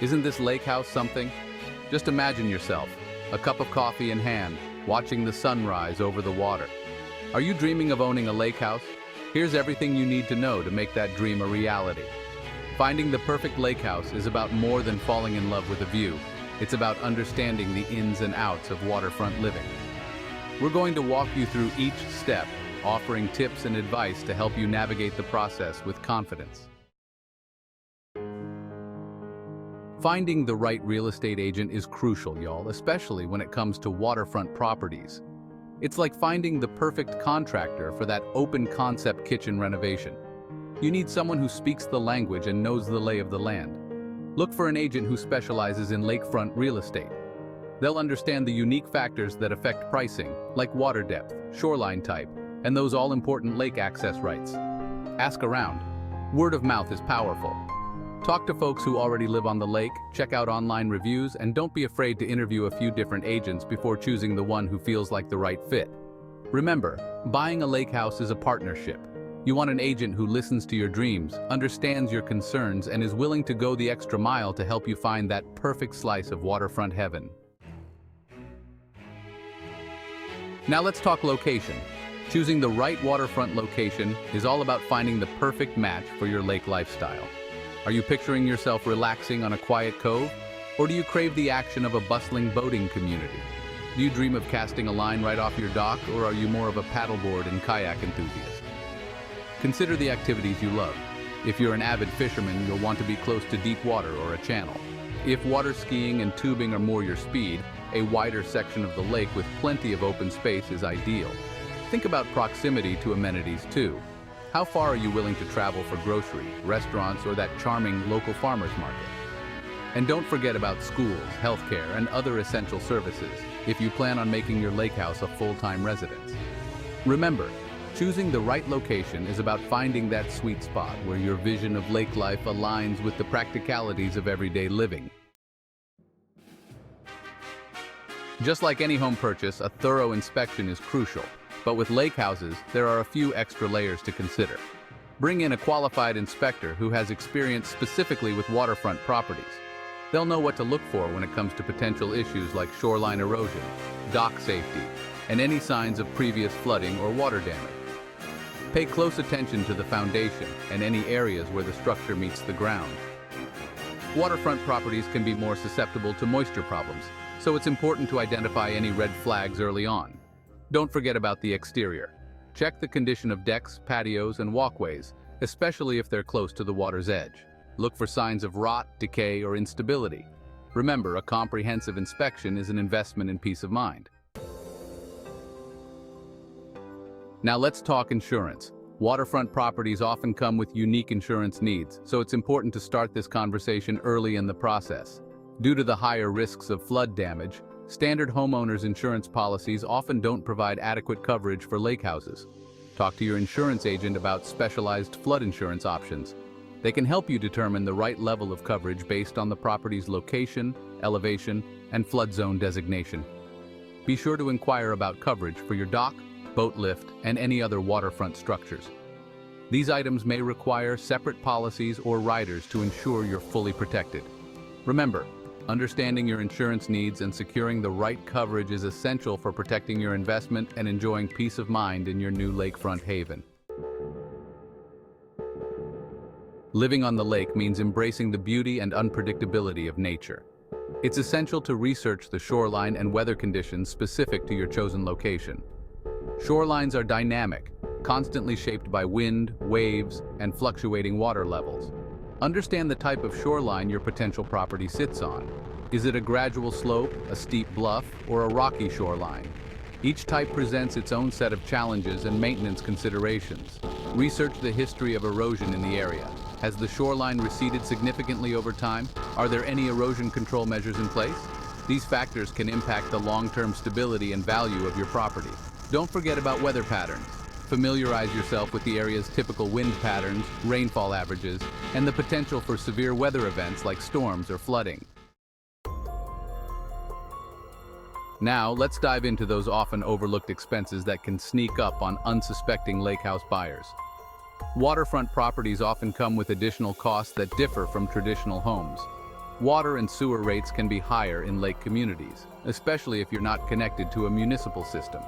Isn't this lake house something? Just imagine yourself, a cup of coffee in hand, watching the sunrise over the water. Are you dreaming of owning a lake house? Here's everything you need to know to make that dream a reality. Finding the perfect lake house is about more than falling in love with a view. It's about understanding the ins and outs of waterfront living. We're going to walk you through each step, offering tips and advice to help you navigate the process with confidence. Finding the right real estate agent is crucial, y'all, especially when it comes to waterfront properties. It's like finding the perfect contractor for that open-concept kitchen renovation. You need someone who speaks the language and knows the lay of the land. Look for an agent who specializes in lakefront real estate. They'll understand the unique factors that affect pricing, like water depth, shoreline type, and those all-important lake access rights. Ask around. Word of mouth is powerful. Talk to folks who already live on the lake, check out online reviews, and don't be afraid to interview a few different agents before choosing the one who feels like the right fit. Remember, buying a lake house is a partnership. You want an agent who listens to your dreams, understands your concerns, and is willing to go the extra mile to help you find that perfect slice of waterfront heaven. Now let's talk location. Choosing the right waterfront location is all about finding the perfect match for your lake lifestyle. Are you picturing yourself relaxing on a quiet cove? Or do you crave the action of a bustling boating community? Do you dream of casting a line right off your dock, or are you more of a paddleboard and kayak enthusiast? Consider the activities you love. If you're an avid fisherman, you'll want to be close to deep water or a channel. If water skiing and tubing are more your speed, a wider section of the lake with plenty of open space is ideal. Think about proximity to amenities too. How far are you willing to travel for grocery, restaurants, or that charming local farmers market? And don't forget about schools, healthcare, and other essential services if you plan on making your lake house a full-time residence. Remember, choosing the right location is about finding that sweet spot where your vision of lake life aligns with the practicalities of everyday living. Just like any home purchase, a thorough inspection is crucial. But with lake houses, there are a few extra layers to consider. Bring in a qualified inspector who has experience specifically with waterfront properties. They'll know what to look for when it comes to potential issues like shoreline erosion, dock safety, and any signs of previous flooding or water damage. Pay close attention to the foundation and any areas where the structure meets the ground. Waterfront properties can be more susceptible to moisture problems, so it's important to identify any red flags early on. Don't forget about the exterior. Check the condition of decks, patios, and walkways, especially if they're close to the water's edge. Look for signs of rot, decay, or instability. Remember, a comprehensive inspection is an investment in peace of mind. Now let's talk insurance. Waterfront properties often come with unique insurance needs, so it's important to start this conversation early in the process. Due to the higher risks of flood damage, standard homeowners insurance policies often don't provide adequate coverage for lake houses. Talk to your insurance agent about specialized flood insurance options. They can help you determine the right level of coverage based on the property's location, elevation, and flood zone designation. Be sure to inquire about coverage for your dock, boat lift, and any other waterfront structures. These items may require separate policies or riders to ensure you're fully protected. Remember, understanding your insurance needs and securing the right coverage is essential for protecting your investment and enjoying peace of mind in your new lakefront haven. Living on the lake means embracing the beauty and unpredictability of nature. It's essential to research the shoreline and weather conditions specific to your chosen location. Shorelines are dynamic, constantly shaped by wind, waves, and fluctuating water levels. Understand the type of shoreline your potential property sits on. Is it a gradual slope, a steep bluff, or a rocky shoreline? Each type presents its own set of challenges and maintenance considerations. Research the history of erosion in the area. Has the shoreline receded significantly over time? Are there any erosion control measures in place? These factors can impact the long-term stability and value of your property. Don't forget about weather patterns. Familiarize yourself with the area's typical wind patterns, rainfall averages, and the potential for severe weather events like storms or flooding. Now, let's dive into those often overlooked expenses that can sneak up on unsuspecting lake house buyers. Waterfront properties often come with additional costs that differ from traditional homes. Water and sewer rates can be higher in lake communities, especially if you're not connected to a municipal system.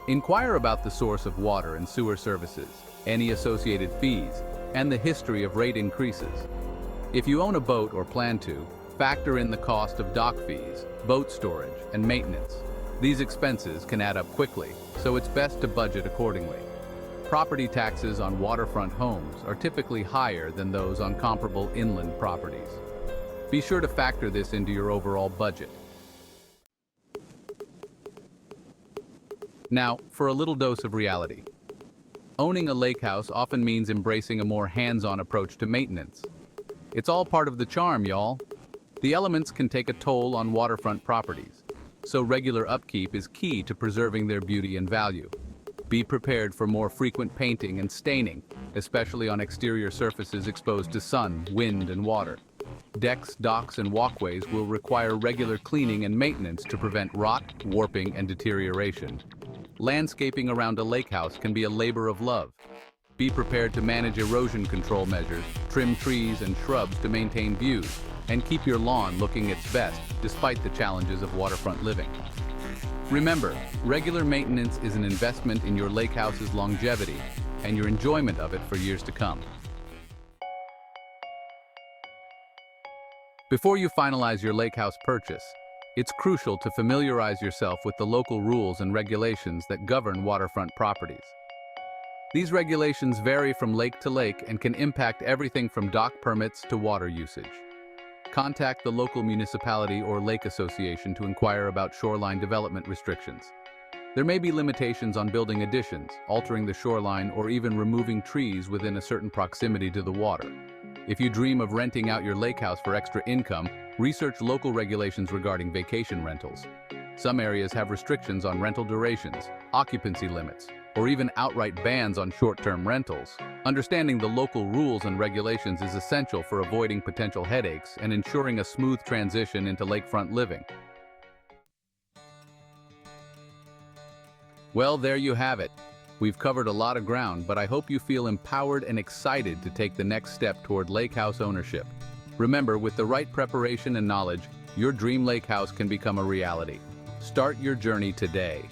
Inquire about the source of water and sewer services, any associated fees, and the history of rate increases. If you own a boat or plan to, factor in the cost of dock fees, boat storage, and maintenance. These expenses can add up quickly, so it's best to budget accordingly. Property taxes on waterfront homes are typically higher than those on comparable inland properties. Be sure to factor this into your overall budget. Now, for a little dose of reality. Owning a lake house often means embracing a more hands-on approach to maintenance. It's all part of the charm, y'all. The elements can take a toll on waterfront properties, so regular upkeep is key to preserving their beauty and value. Be prepared for more frequent painting and staining, especially on exterior surfaces exposed to sun, wind, and water. Decks, docks, and walkways will require regular cleaning and maintenance to prevent rot, warping, and deterioration. Landscaping around a lake house can be a labor of love. Be prepared to manage erosion control measures, trim trees and shrubs to maintain views, and keep your lawn looking its best despite the challenges of waterfront living. Remember, regular maintenance is an investment in your lake house's longevity and your enjoyment of it for years to come. Before you finalize your lake house purchase, it's crucial to familiarize yourself with the local rules and regulations that govern waterfront properties. These regulations vary from lake to lake and can impact everything from dock permits to water usage. Contact the local municipality or lake association to inquire about shoreline development restrictions. There may be limitations on building additions, altering the shoreline, or even removing trees within a certain proximity to the water. If you dream of renting out your lake house for extra income, research local regulations regarding vacation rentals. Some areas have restrictions on rental durations, occupancy limits, or even outright bans on short-term rentals. Understanding the local rules and regulations is essential for avoiding potential headaches and ensuring a smooth transition into lakefront living. Well, there you have it. We've covered a lot of ground, but I hope you feel empowered and excited to take the next step toward lake house ownership. Remember, with the right preparation and knowledge, your dream lake house can become a reality. Start your journey today.